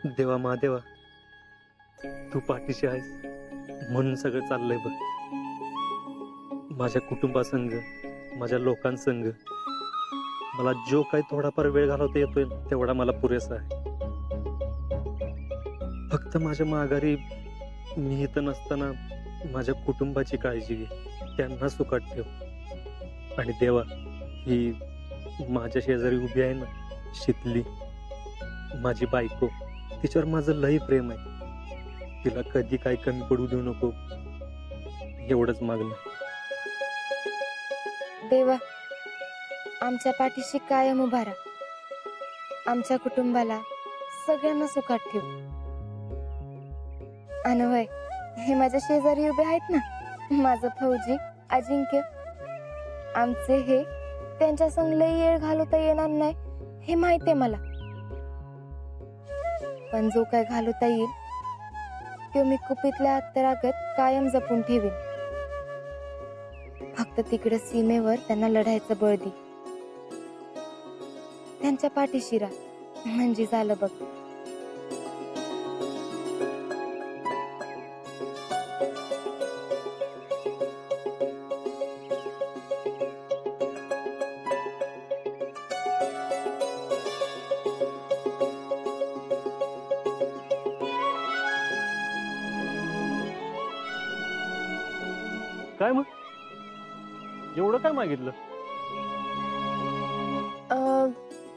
देवा महादेवा, तू पाठीशी आहेस म्हणून सगळं चाललंय बघ. माझ्या कुटुंबासंग, माझ्या लोकांसंग मला जो काही थोडाफार वेळ घालवता येतोय तेवढा मला पुरेसा आहे. फक्त माझ्या माघारी मी इथं नसताना माझ्या कुटुंबाची काळजी घे, त्यांना सुखात ठेव. आणि देवा, ही माझ्या शेजारी उभी आहे ना शीतली, माझी बायको, तिच्यावर माझं लई प्रेम आहे. तिला कधी काही कमी पडू देऊ नको, एवढंच मागणं. देवा, आमच्या पाठीशी कायम उभा राहा. आमच्या कुटुंबाला सगळ्यांना सुखात ठेव. अनवय, हे माझ्या शेजारी उभे आहेत ना, माझं फौजी अजिंक्य, आमचे हे त्यांच्या संग लई येळ घालवता येणार नाही हे माहितीये मला, पण जो काय घालवता येईल तो मी कुपीतल्या अत्तरागत कायम जपून ठेवीन. फक्त तिकडे सीमेवर त्यांना लढायचं बळ दे. त्यांच्या पाठीशी राहा म्हणजे झालं बघ. काय मग एवढं काय मागितलं?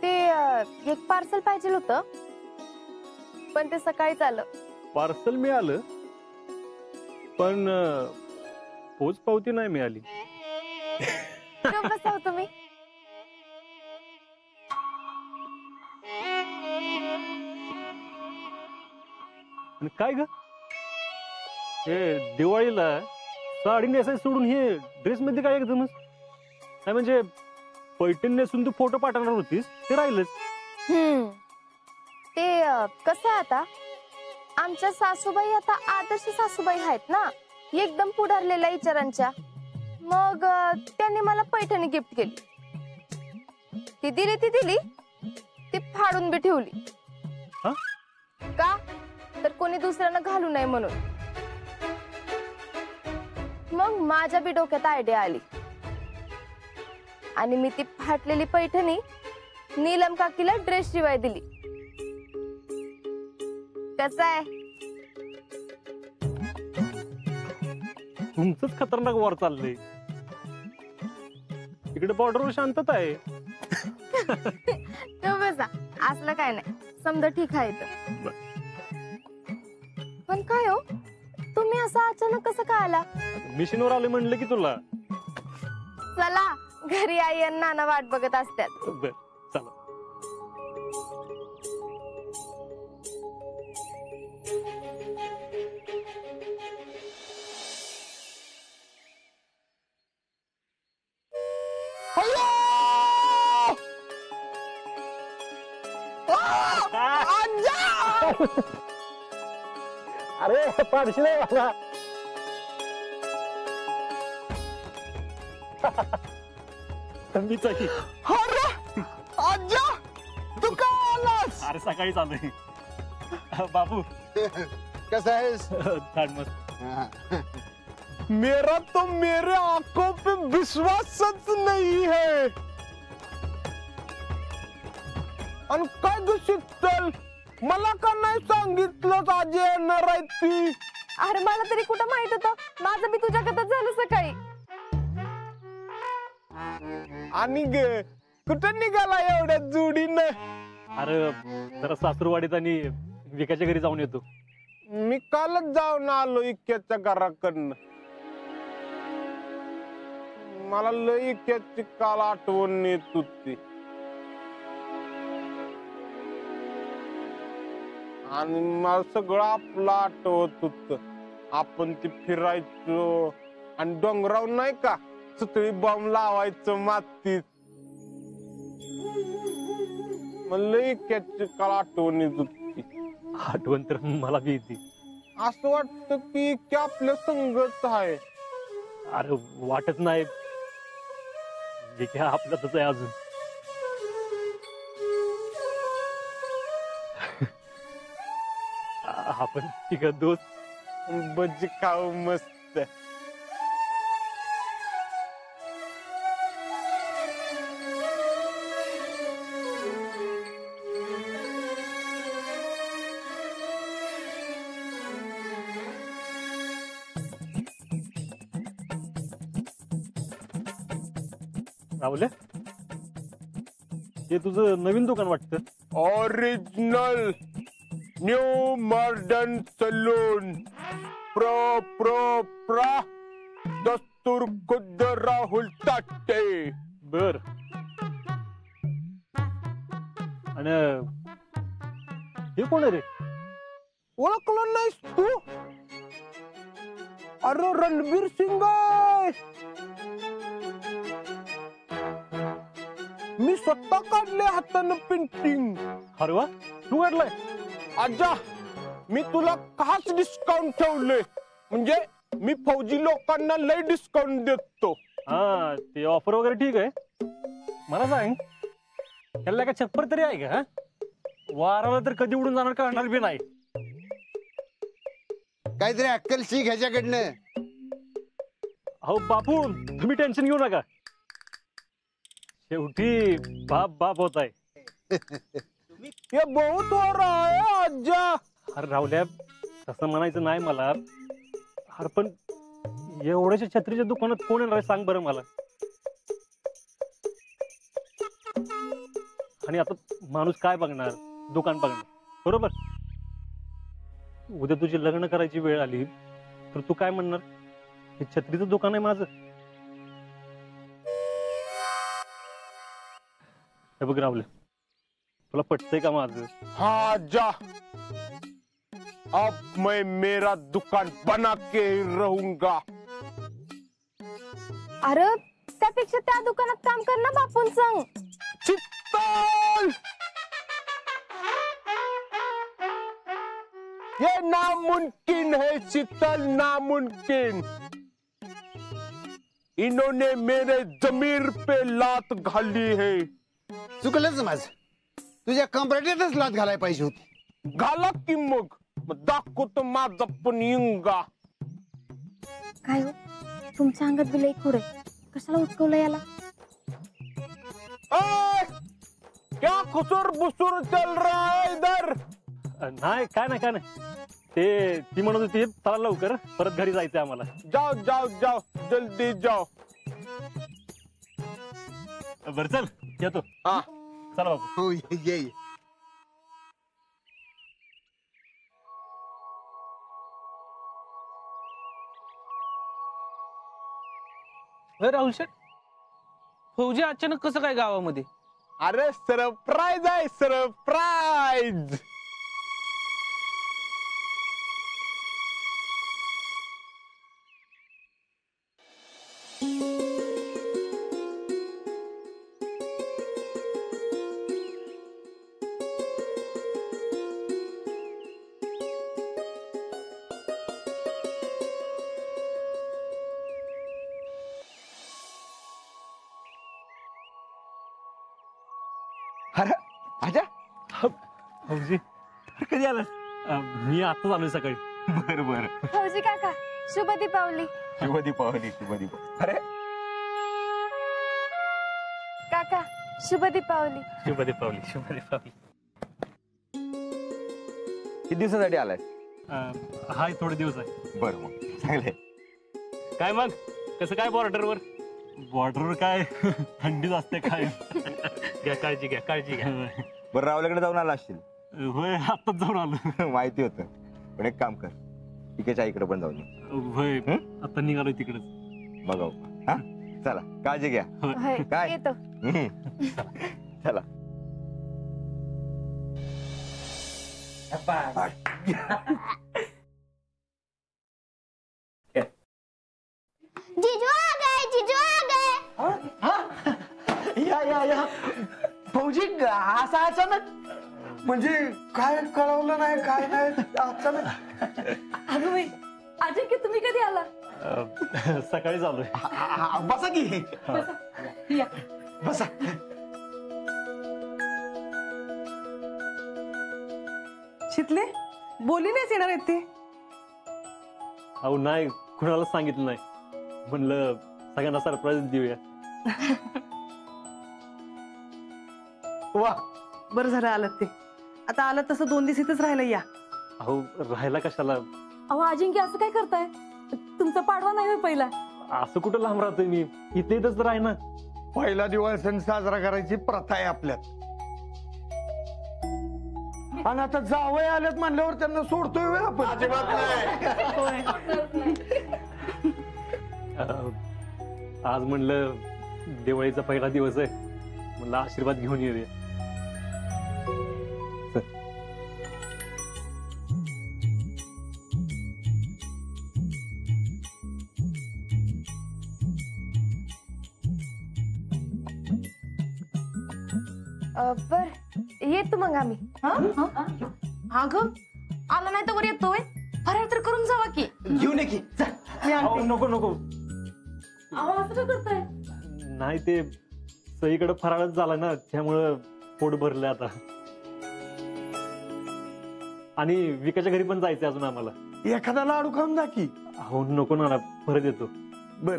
ते एक पार्सल पाहिजे होतं, पण ते सकाळीच आलं. पार्सल मिळालं पण पोच पावती नाही मिळाली. बसाव तुम्ही. आणि काय ग, हे दिवाळीला साडी नेसायला सोडून हे ड्रेस मध्ये काय एकदमच? काय म्हणजे पैठण नेसून तू फोटो पाठवणार होतीस ते राहिलंच. ते कसं आहे आता, आमच्या सासूबाई आता आदर्श सासूबाई आहेत ना, एकदम पुढारलेल्या विचारांच्या. मग त्यांनी मला पैठणी गिफ्ट केली. ती दिली ती फाडून बी ठेवली. का तर कोणी दुसऱ्यानं घालू नये म्हणून. मग माझ्या बी डोक्यात आयडिया आली आणि मी ती फाटलेली पैठणी नीलम काकीला ड्रेस शिवाय दिली. कसं आहे? तुमचंच खतरनाक वॉर चाललंय. इकडे बॉर्डरवर शांतता आहे. तो बसा, असलं काय नाही, समजा ठीक आहे तर. पण काय हो, तुम्ही असं अचानक कसं काय आला? मिशनवर आले म्हणलं की तुला. चला, घरी आई आणि नाना वाट बघत असतात. बर चला. अरे पाडशी नाही मला. मीच आहे. आज्जा, तू का आलास? अरे सकाळी चालू बाबू. कैसा है? छान मस्त. मेरा तो मेरे आंखों पे विश्वासच नहीं है. आणि काय ग शीतल, मला का नाही सांगितलं आज येणार आहे ती? अरे मला तरी कुठं माहित होतं, माझं बी तुझ्याकडे झालं सकाळी. आणि ग कुठं निघाला एवढ्या जोडीनं? अरे जरा सासूरवाडीत आणि विकाच्या घरी जाऊन येतो. मी कालच जाऊन आलो इक्याच्या घराकडनं. मला लई इक्याची काल आठवण येत होती. आणि मला सगळं आपलं आठवत होत. आपण ती फिरायचो आणि डोंगराव नाही का सुतळी बॉम्ब लावायचं मातीत. मला इक्याची काल आठवण येत होती. आठवण तर मला बी येते. असं वाटत की आपल्या संगत आहे. अरे वाटत नाही, आपल्यातच आहे अजून. आपण तिघ दोस्त भजी खाऊ मस्त. राहुल, हे तुझं नवीन दुकान वाटतं. Original new modern salon. प्रो प्रो प्रा दस्तूर खुद्द राहुल ताटे. बर. आणि हे कोण आहे रे? ओळखलं नाहीस तू? अरे रणबीर सिंग आहे. मी स्वतः काढले हातानं पेंटिंग. अरे वा, तू काढलाय? आजा, मी तुला खास डिस्काउंट ठेवले. म्हणजे मी फौजी लोकांना लय डिस्काउंट देतो. हा, ते ऑफर वगैरे ठीक आहे. मला सांग, त्याला का छप्पर तरी आहे का? वाराला तर कधी उडून जाणार कळणार बी नाही. काहीतरी अक्कल शिक ह्याच्याकडनं. अहो बापू, तुम्ही टेन्शन घेऊ नका. शेवटी बाप बाप होत आहे. ये बहुत हो रहा है आजा. अरे राहुल्या, तसं म्हणायचं नाही मला. अरे पण एवढ्याच्या छत्रीच्या दुकानात कोण येणार आहे सांग बरं मला. आणि आता माणूस काय बघणार? दुकान बघणार, बरोबर. उद्या तुझी लग्न करायची वेळ आली तर तू काय म्हणणार? हे छत्रीचं दुकान आहे माझं. हे बघ राहुल, तुला पटतंय का माझं? हाँ जा, अब मैं मेरा दुकान बना के रहूंगा. अरे त्यापेक्षा त्या दुकानात काम कर ना बापून सांग. चित्तल, ये नामुमकिन है शीतल, नामुमकिन. इन्होंने मेरे जमीर पे लात घाली है. चुकलंच माझं. तुझ्या कंपरेटरच लात घालायला पाहिजे होती. घाला की मग दाखवतो माझा पण इंगा. काय हो, तुमच्या अंगात बी लई खोड आहे. कशाला उचकवलं याला? ए, क्या खुसुर बुसुर चल रहा है इधर? नाही, काय नाही, काय नाही. ते ती म्हणत होती चला लवकर, परत घरी जायचंय आम्हाला. जाओ जाओ जाओ, जल्दी जाओ. बरं चल, येतो. हाँ. चला बापू. हो, ये. राहुल शेठ, फौजी अचानक कसं काय गावामध्ये? अरे सरप्राईज आहे, सरप्राईज. अरे आजा, फौजी कधी आलास? मी आता आलोय सकाळी. बर बर. फौजी काका, शुभ दीपावली. शुभ दीपावली. शुभ दीपावली. अरे काका, शुभ दीपावली. शुभ दीपावली. शुभ दीपावली. किती दिवसासाठी आलाय? हाय, थोडे दिवस आहे. बर, मग चांगले. काय मग कसं काय बॉर्डरवर? बॉर्डरवर काय थंडीच असते काय. घ्या काळजी, घ्या काळजी घ्या. बरं, रावल्याकडे जाऊन आला असशील. होय, आताच जाऊन आलो. माहिती होतं. पण एक काम कर, पिकेच्या आईकडे पण जाऊन ये. होय, आता निघालोय तिकडेच. बघाव. हा, चला, काळजी घ्या. होय, काय? येतो. चला. जीजू आ गए, जीजू आ गए. या फौजी, असा अचानक म्हणजे काय कळवलं नाही, काय नाही अचानक. अगं बाई, अजय की तुम्ही कधी आला? सकाळी आलोय. बसा की. या. बसा. शितले, बोली नाहीच येणार आहेत ते. अहो नाही, कुणाला सांगितलं नाही. म्हणलं सगळ्यांना सरप्राईज देऊया. वा, बरं झालं आलं ते. आता आलं तसं 2 दिवस इथंच राहिलं या. अहो राहायला कशाला? अहो अजिंक्य असं काय करताय? तुमचा पाडवा नाही होय पहिला? असं कुठं लांब राहतोय मी, इथे इथंच राही ना. पहिला दिवाळी सण साजरा करायची प्रथा आहे आपल्यात. आणि आता जावई आल्यात म्हणल्यावर त्यांना सोडतोय व्हय आपण? अजिबात नाही. आज म्हणलं दिवाळीचा पहिला दिवस आहे, म्हणलं आशीर्वाद घेऊन येऊया. बर येतो मग आम्ही. हा ग, आला नाही तर वर येतोय. फराळ तर करून जावा की. घेऊन ये की. जा. अहो, नको नको. अहो असं काय करताय? नाही ते सगळीकडे फराळच झाला ना, त्यामुळं पोट भरलं आता. आणि विकाच्या घरी पण जायचं अजून आम्हाला. एखादा लाडू खाऊन जा की. अहो नको ना, परत येतो. बर,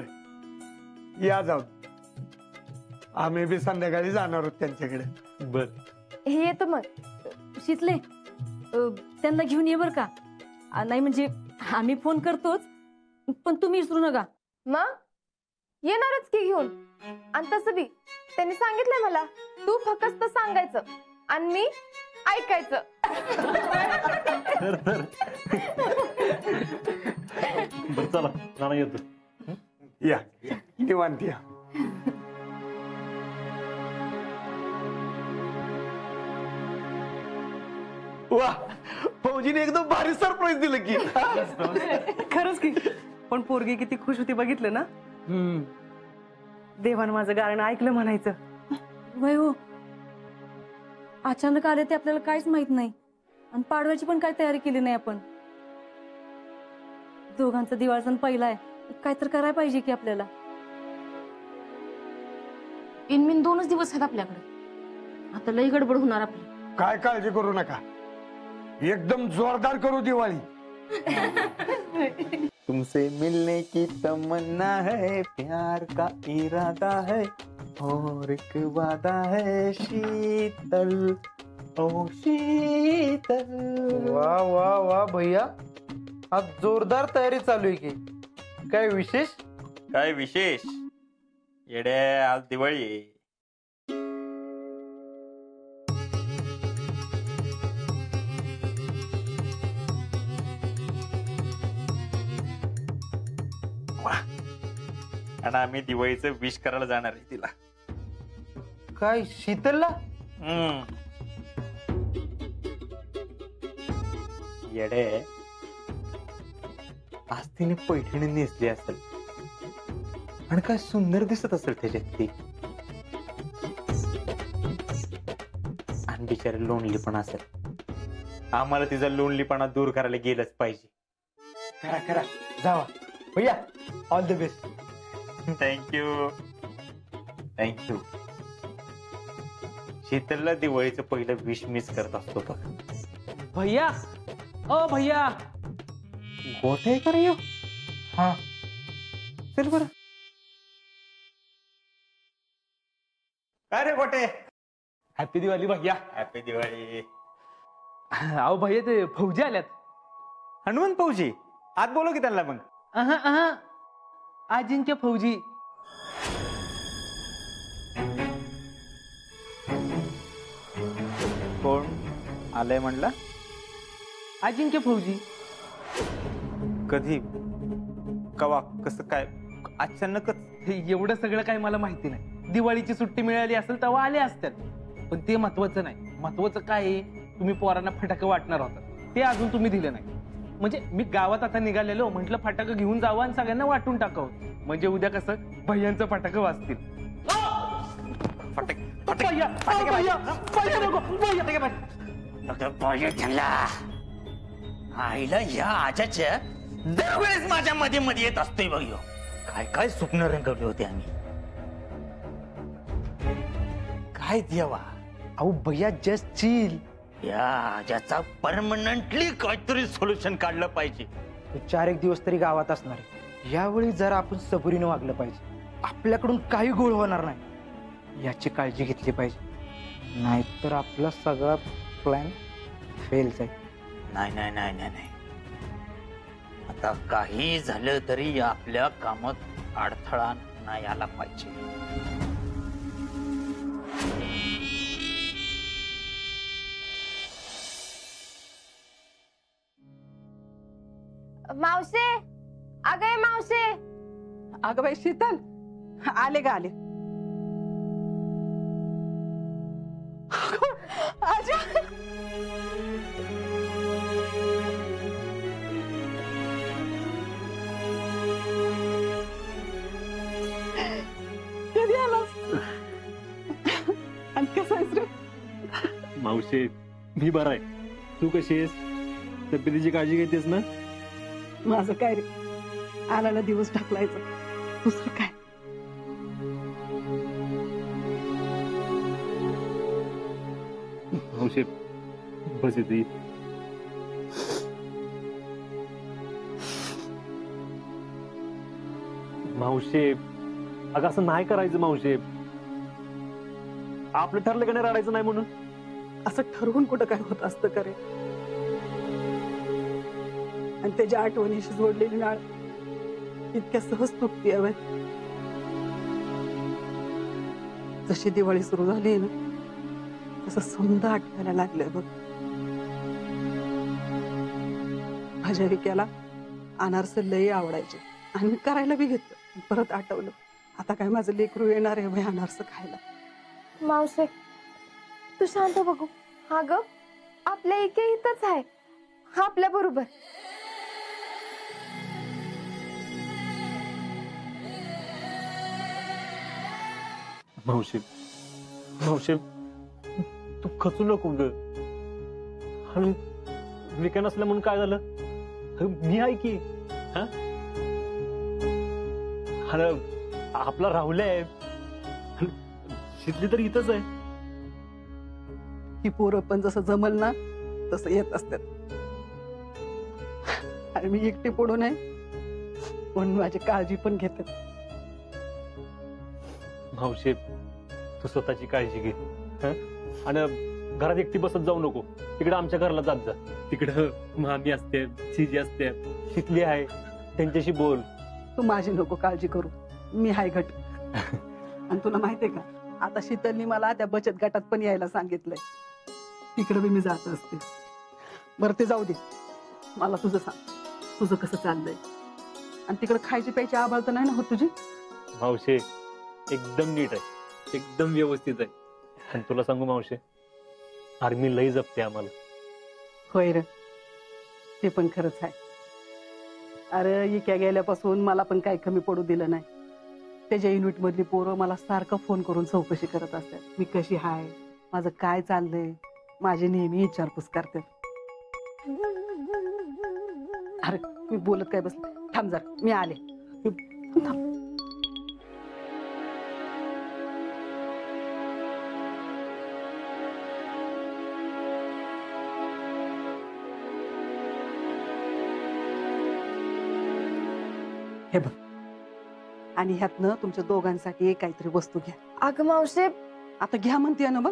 या जाऊन. आम्ही बी संध्याकाळी जाणार आहोत त्यांच्याकडे. बर येतो मग. शीतले, त्यांना घेऊन ये बर का. नाही म्हणजे आम्ही फोन करतोच, पण तुम्ही विसरू नका. मग येणारच की घेऊन. आणि तसं बी त्यांनी सांगितलंय मला, तू फक्त सांगायचं आणि मी ऐकायचं. बर चला, नाना येतो. या निवांत या. वा, फौजीने एकदम भारी सरप्राईज दिलं की. खरंच की. पण पोरगी किती खुश होती बघितलं ना. देवानं माझं गाणं ऐकलं म्हणायचं. वय हो, अचानक आले ते आपल्याला काहीच माहित नाही. आणि पाडव्याची पण काय तयारी केली नाही आपण. दोघांचा दिवाळी सण पहिला आहे, काय तर करायला पाहिजे की आपल्याला. इनमिन 2च दिवस आहेत आपल्याकडे. आता लई गडबड होणार आपली. काय काळजी करू नका, एकदम जोरदार करू दिवाळी. तुमसे मिलने की तमन्ना है, प्यार का इरादा है, और एक वादा है शीतल, ओ शीतल. वा वा वा भैया, आज जोरदार तयारी चालू आहे की काय विशेष? काय विशेष? येड्या, आज दिवाळी आहे. आणि आम्ही दिवाळीचं विश करायला जाणार आहे तिला. काय शीतलला? येडे, आज तिने पैठणी नेसली असेल आणि काय सुंदर दिसत असेल त्याच्यात ती. आणि बिचारे लोनली पण असेल. आम्हाला तिचा लोनलीपणा दूर करायला गेलंच पाहिजे. करा करा, जावा भैया. All the best. Thank you thank you. शीतलला दिवाळीचं पहिलं विश मिस करत असतो बघ. भैया, ओ भैया. गोठे कर येऊ. हा चल बर. काय रे गोटे? हॅपी दिवाळी भैया. हॅपी दिवाळी. अहो भैया, ते फौजी आल्यात. हनुमान फौजी? आत बोलव की त्यांना मग. अजिंक्य फौजी. कोण आलंय म्हणला? अजिंक्य फौजी. कधी? कवा? कसं काय? अचानकच? एवढं सगळं काय मला माहिती नाही. दिवाळीची सुट्टी मिळाली असेल तेव्हा आले असतात. पण ते महत्वाचं नाही. महत्वाचं काय आहे, तुम्ही पोरांना फटाके वाटणार होता, ते अजून तुम्ही दिले नाही. म्हणजे मी गावात आता निघालेलो, म्हटलं फटाकं घेऊन जावं आणि सगळ्यांना वाटून टाकावं. म्हणजे उद्या कसं भैयांचं फटाकं वाजतील. आईला या आजाच्या दरवेळेस माझ्या मध्ये मध्ये येत असतोय बघ. काय काय स्वप्न रंगवले होते आम्ही. काय द्यावा. अहो भैया, जस्ट चिल. या ज्याचा परमनंटली काहीतरी सोल्युशन काढलं पाहिजे. 4-1 दिवस तरी गावात असणार आहे. यावेळी जरा आपण सबुरीनं वागलं पाहिजे. आपल्याकडून काही गोळ होणार नाही याची काळजी घेतली पाहिजे, नाहीतर आपला सगळा प्लॅन फेल जाईल. नाही नाही नाही नाही नाही, आता काही झालं तरी आपल्या कामात अडथळा नाही आला पाहिजे. मावशे, अगं मावशे. अगं बाई शीतल, आले का आले? आजा. कधी आलास? आणि कसं आहेस रे? मावशे मी बरा आहे, तू कशी आहेस? तब्येतीची काळजी घेतेस ना? माझं काय रे, आला ना दिवस ढकलायचं, दुसरं काय. मावशे बस येते. मावशे अगं असं नाही करायचं मावशे. आपलं ठरलं का नाही रडायचं नाही म्हणून? असं ठरवून कुठं काय होत असतं करे. आणि त्याच्या आठवणीशी जोडलेली नाळ इतक्या सहज तुटते हवे. जशी दिवाळी सुरू झाली ना तसं समजा आठवायला लागलंय बघ. माझ्या विक्याला अनारस लय आवडायचे आणि मी करायला बी घेतलं. परत आठवलं आता काय माझं लेकरू येणार आहे बाई अनारस खायला. मावशे तू शांत बघू. हा ग आपल्या इथे इथंच आहे, आपल्या बरोबर. मावशे मावशे तू खचू नको ग. आणि मी काय नसलं म्हणून काय झालं? मी आहे की. हा आपला राहुल आहे, शिकली तर इथंच आहे. ही पोरं पण जसं जमल ना तसं येत असतात. आणि मी एकटी पडू नये म्हणून माझी काळजी पण घेतात. मावशे तू स्वतःची काळजी घे. आणि घरात एकटी बसत जाऊ नको. तिकडे आमच्या घराला जात जा. तिकडं मामी असते, सीजी असते, शिकली आहे, त्यांच्याशी बोल. तू माझी नको काळजी करू, मी हाय घट. आणि तुला माहितीये का आता शीतलनी मला त्या बचत गटात पण यायला सांगितलंय. तिकडे बी मी जात असते. बरं ते जाऊ दे, मला तुझं सांग, तुझं कसं चाललंय? आणि तिकडे खायची प्यायची आभाळ तर नाही ना होत तुझी? मावशे एकदम नीट आहे, एकदम व्यवस्थित आहे. आणि तुला सांगू मावशे, आर्मी लई जपते आम्हाला. होय रे, ते पण खरंच आहे. अरे इक्या गेल्यापासून मला पण काही कमी पडू दिलं नाही. त्याच्या युनिट मधली पोरं मला सारखं फोन करून चौकशी करत असतात. मी कशी हाय, माझं काय चाललंय, माझी नेहमी विचारपूस करतात. अरे मी बोलत काय बसले, थांब जरा मी आले. थांब. हे बघ, आणि ह्यातनं तुमच्या दोघांसाठी काहीतरी वस्तू घ्या. अगं मावशे आता घ्या म्हणते ना बघ.